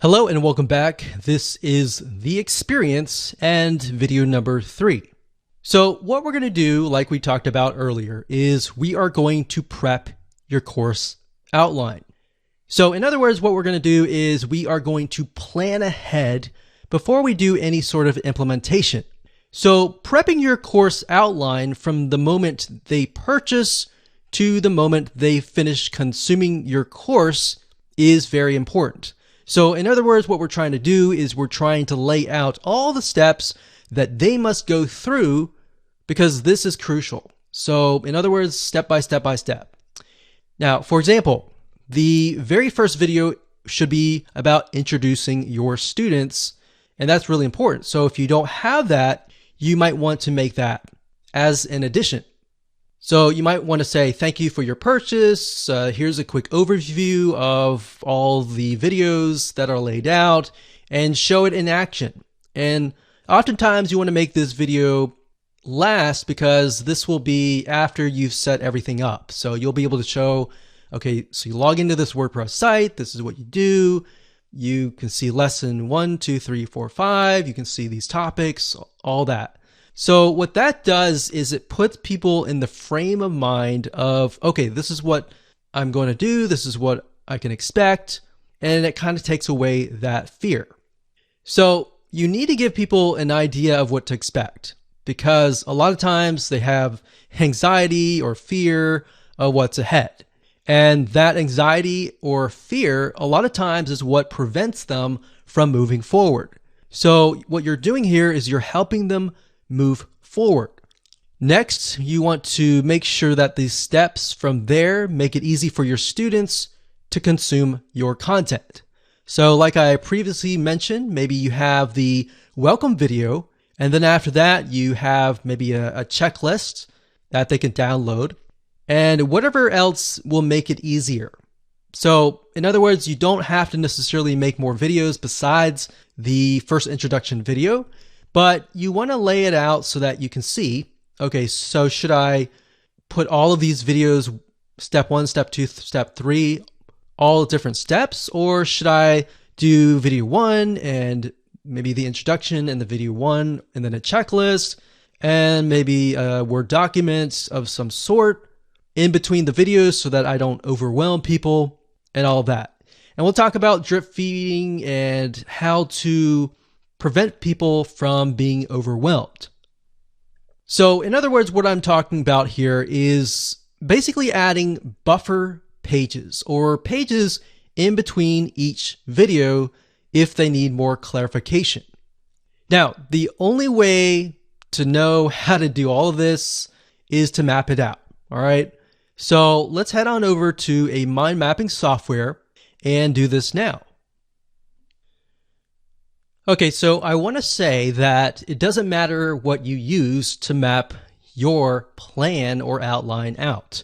Hello and welcome back. This is The Experience and video number 3. So what we're going to do, like we talked about earlier, is we are going to prep your course outline. So in other words, what we're going to do is we are going to plan ahead before we do any sort of implementation. So prepping your course outline from the moment they purchase to the moment they finish consuming your course is very important. So in other words, what we're trying to do is we're trying to lay out all the steps that they must go through because this is crucial. So in other words, step by step by step. Now, for example, the very first video should be about introducing your students, and that's really important. So if you don't have that, you might want to make that as an addition. So you might want to say, thank you for your purchase. Here's a quick overview of all the videos that are laid out and show it in action. And oftentimes you want to make this video last because this will be after you've set everything up. So you'll be able to show, okay, so you log into this WordPress site. This is what you do. You can see lesson 1, 2, 3, 4, 5. You can see these topics, all that. So what that does is it puts people in the frame of mind of, okay, this is what I'm going to do. This is what I can expect. And it kind of takes away that fear. So you need to give people an idea of what to expect because a lot of times they have anxiety or fear of what's ahead. And that anxiety or fear, a lot of times is what prevents them from moving forward. So what you're doing here is you're helping them move forward. Next, you want to make sure that these steps from there make it easy for your students to consume your content. So like I previously mentioned, maybe you have the welcome video, and then after that, you have maybe a checklist that they can download, and whatever else will make it easier. So in other words, you don't have to necessarily make more videos besides the first introduction video, but you want to lay it out so that you can see, okay, so should I put all of these videos, step 1, step 2, step 3, all different steps, or should I do video 1 and maybe the introduction and the video 1 and then a checklist and maybe a Word document of some sort in between the videos so that I don't overwhelm people and all of that. And we'll talk about drip feeding and how to prevent people from being overwhelmed. So in other words, what I'm talking about here is basically adding buffer pages or pages in between each video if they need more clarification. Now, the only way to know how to do all of this is to map it out. All right. So let's head on over to a mind mapping software and do this now. Okay, so I want to say that it doesn't matter what you use to map your plan or outline out.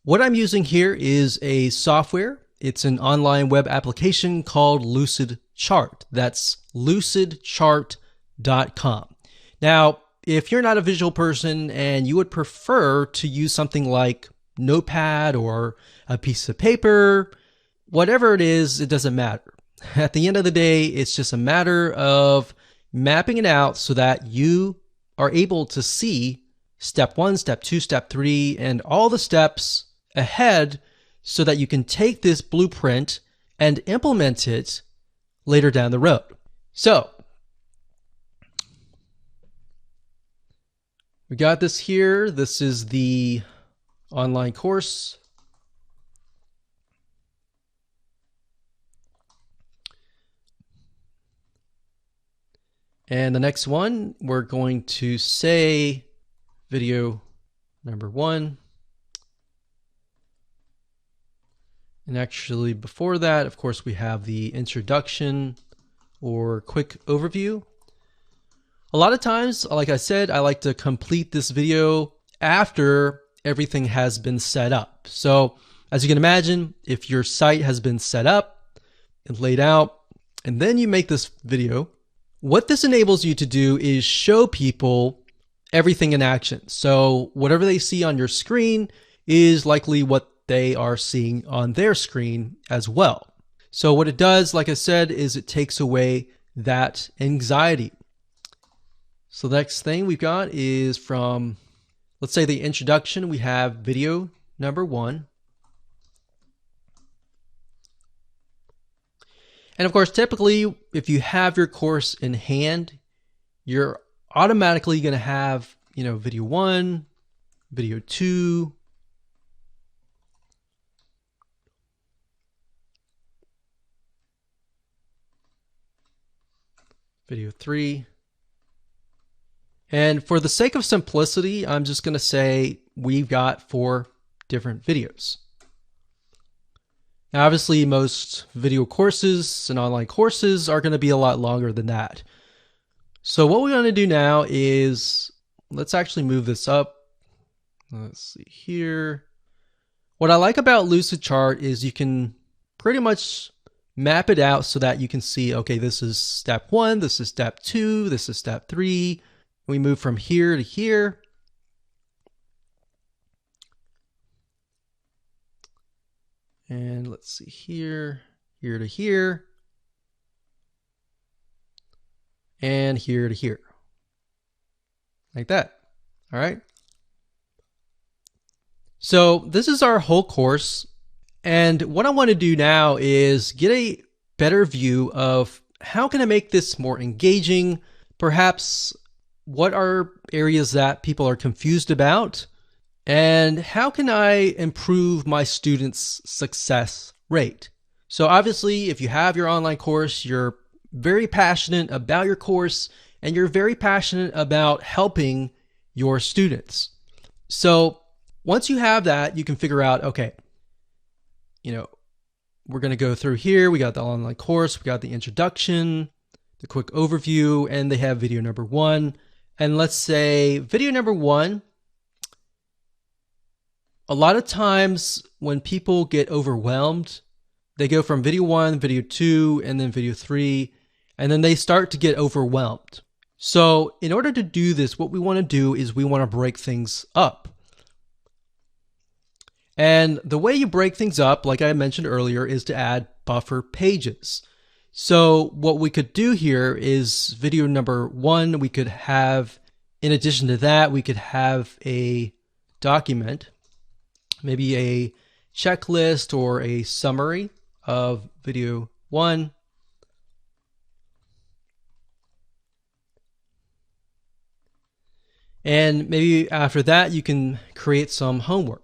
What I'm using here is a software. It's an online web application called Lucid Chart. That's lucidchart.com. Now, if you're not a visual person and you would prefer to use something like Notepad or a piece of paper, whatever it is, it doesn't matter. At the end of the day, it's just a matter of mapping it out so that you are able to see step 1, step 2, step 3, and all the steps ahead so that you can take this blueprint and implement it later down the road. So we got this here. This is the online course. And the next one, we're going to say video number 1. And actually before that, of course, we have the introduction or quick overview. A lot of times, like I said, I like to complete this video after everything has been set up. So as you can imagine, if your site has been set up and laid out, and then you make this video, what this enables you to do is show people everything in action. So whatever they see on your screen is likely what they are seeing on their screen as well. So what it does, like I said, is it takes away that anxiety. So the next thing we've got is from, let's say, the introduction. We have video number 1. And of course, typically, if you have your course in hand, you're automatically going to have, video 1, video 2, video 3. And for the sake of simplicity, I'm just going to say we've got 4 different videos. Now, obviously, most video courses and online courses are going to be a lot longer than that. So what we're going to do now is, let's actually move this up. Let's see here. What I like about Lucidchart is you can pretty much map it out so that you can see, okay, this is step 1, this is step 2, this is step 3. We move from here to here. And let's see here to here, and here to here. Like that. All right. So this is our whole course. And what I want to do now is get a better view of how can I make this more engaging? Perhaps what are areas that people are confused about? And how can I improve my students' success rate? So obviously, if you have your online course, you're very passionate about your course and you're very passionate about helping your students. So once you have that, you can figure out, okay, we're going to go through here. We got the online course, we got the introduction, the quick overview, and they have video number 1. And let's say video number 1, a lot of times when people get overwhelmed, they go from video 1, video 2, and then video 3, and then they start to get overwhelmed. So in order to do this, what we want to do is we want to break things up. And the way you break things up, like I mentioned earlier, is to add buffer pages. So what we could do here is video number 1, we could have, in addition to that, we could have a document, maybe a checklist or a summary of video 1. And maybe after that, you can create some homework.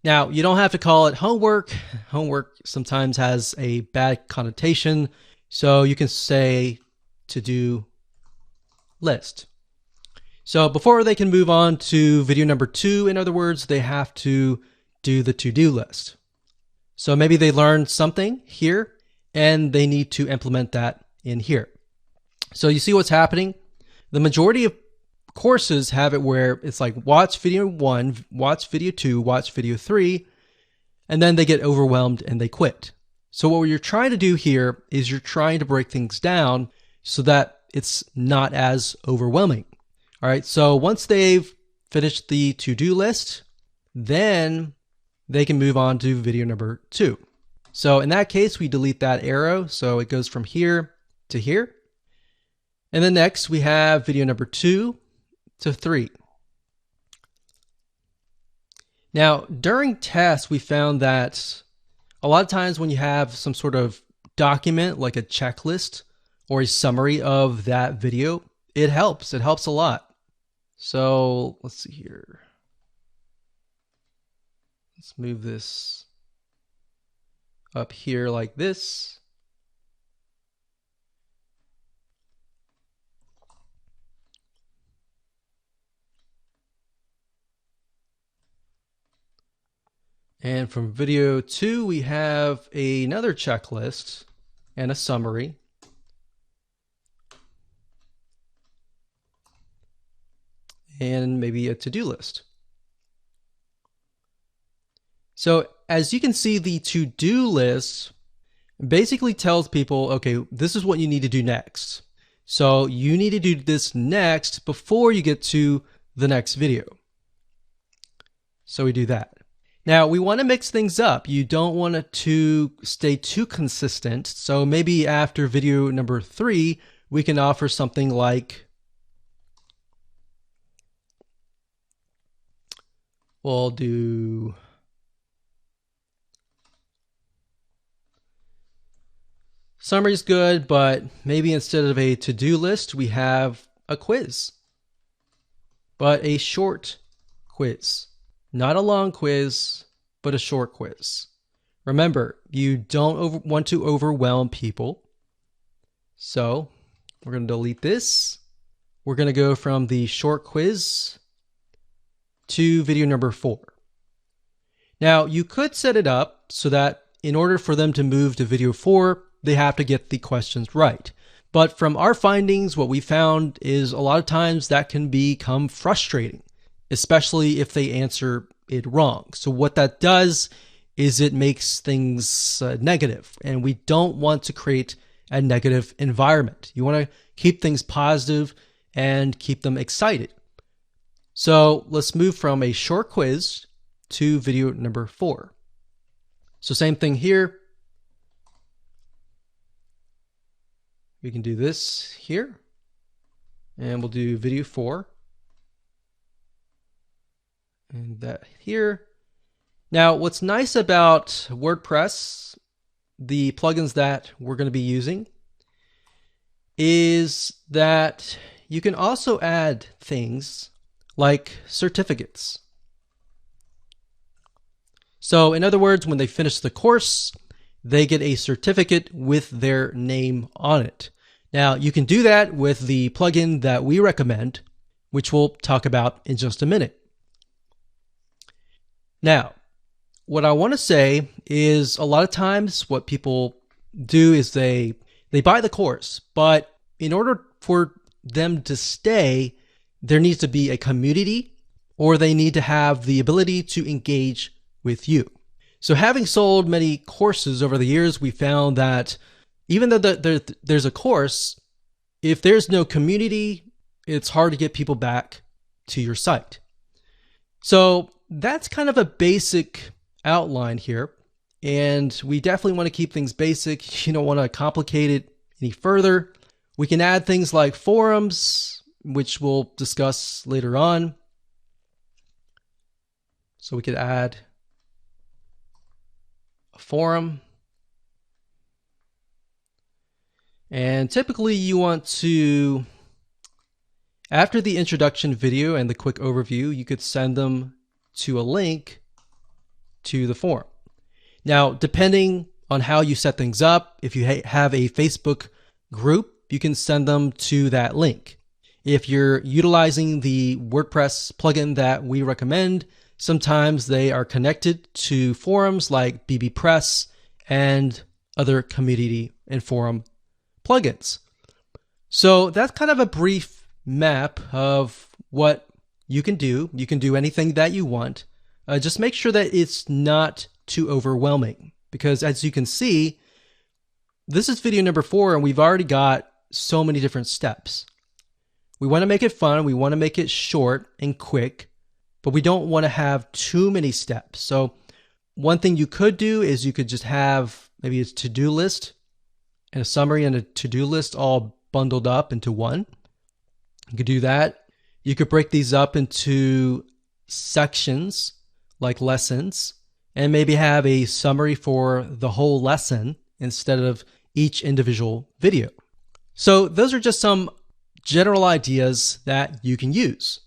Now, you don't have to call it homework. Homework sometimes has a bad connotation. So you can say to-do list. So before they can move on to video number 2, in other words, they have to do the to-do list. So maybe they learned something here and they need to implement that in here. So you see what's happening? The majority of courses have it where it's like watch video 1, watch video 2, watch video 3, and then they get overwhelmed and they quit. So what you're trying to do here is you're trying to break things down so that it's not as overwhelming. All right, so once they've finished the to-do list, then they can move on to video number 2. So in that case, we delete that arrow. So it goes from here to here. And then next we have video number 2 to 3. Now, during tests, we found that a lot of times when you have some sort of document like a checklist or a summary of that video, it helps. It helps a lot. So let's see here. Let's move this up here like this. And from video 2, we have another checklist and a summary. And maybe a to-do list. So as you can see, the to-do list basically tells people, okay, this is what you need to do next. So you need to do this next before you get to the next video. So we do that. Now, we want to mix things up. You don't want it to stay too consistent. So maybe after video number 3, we can offer something like, we'll do summary's good, but maybe instead of a to-do list, we have a quiz, but a short quiz. Not a long quiz, but a short quiz. Remember, you don't want to overwhelm people. So we're going to delete this. We're going to go from the short quiz to video number 4. Now, you could set it up so that in order for them to move to video 4, they have to get the questions right. But from our findings, what we found is a lot of times that can become frustrating, especially if they answer it wrong. So what that does is it makes things negative, and we don't want to create a negative environment. You want to keep things positive and keep them excited. So let's move from a short quiz to video number 4. So same thing here. We can do this here, and we'll do video 4. And that here. Now, what's nice about WordPress, the plugins that we're going to be using, is that you can also add things like certificates. So in other words, when they finish the course, they get a certificate with their name on it. Now, you can do that with the plugin that we recommend, which we'll talk about in just a minute. Now, what I want to say is a lot of times what people do is they buy the course, but in order for them to stay, there needs to be a community, or they need to have the ability to engage with you. So having sold many courses over the years, we found that even though there's a course, if there's no community, it's hard to get people back to your site. So that's kind of a basic outline here, and we definitely want to keep things basic. You don't want to complicate it any further. We can add things like forums, which we'll discuss later on. So we could add a forum, and typically you want to, after the introduction video and the quick overview, you could send them to a link to the forum. Now, depending on how you set things up, if you have a Facebook group, you can send them to that link. If you're utilizing the WordPress plugin that we recommend, sometimes they are connected to forums like bbPress and other community and forum plugins. So that's kind of a brief map of what you can do. You can do anything that you want. Just make sure that it's not too overwhelming, because as you can see, this is video number 4 and we've already got so many different steps. We want to make it fun. We want to make it short and quick, but we don't want to have too many steps. So one thing you could do is you could just have maybe a to-do list and a summary and a to-do list all bundled up into one. You could do that. You could break these up into sections like lessons and maybe have a summary for the whole lesson instead of each individual video. So those are just some general ideas that you can use.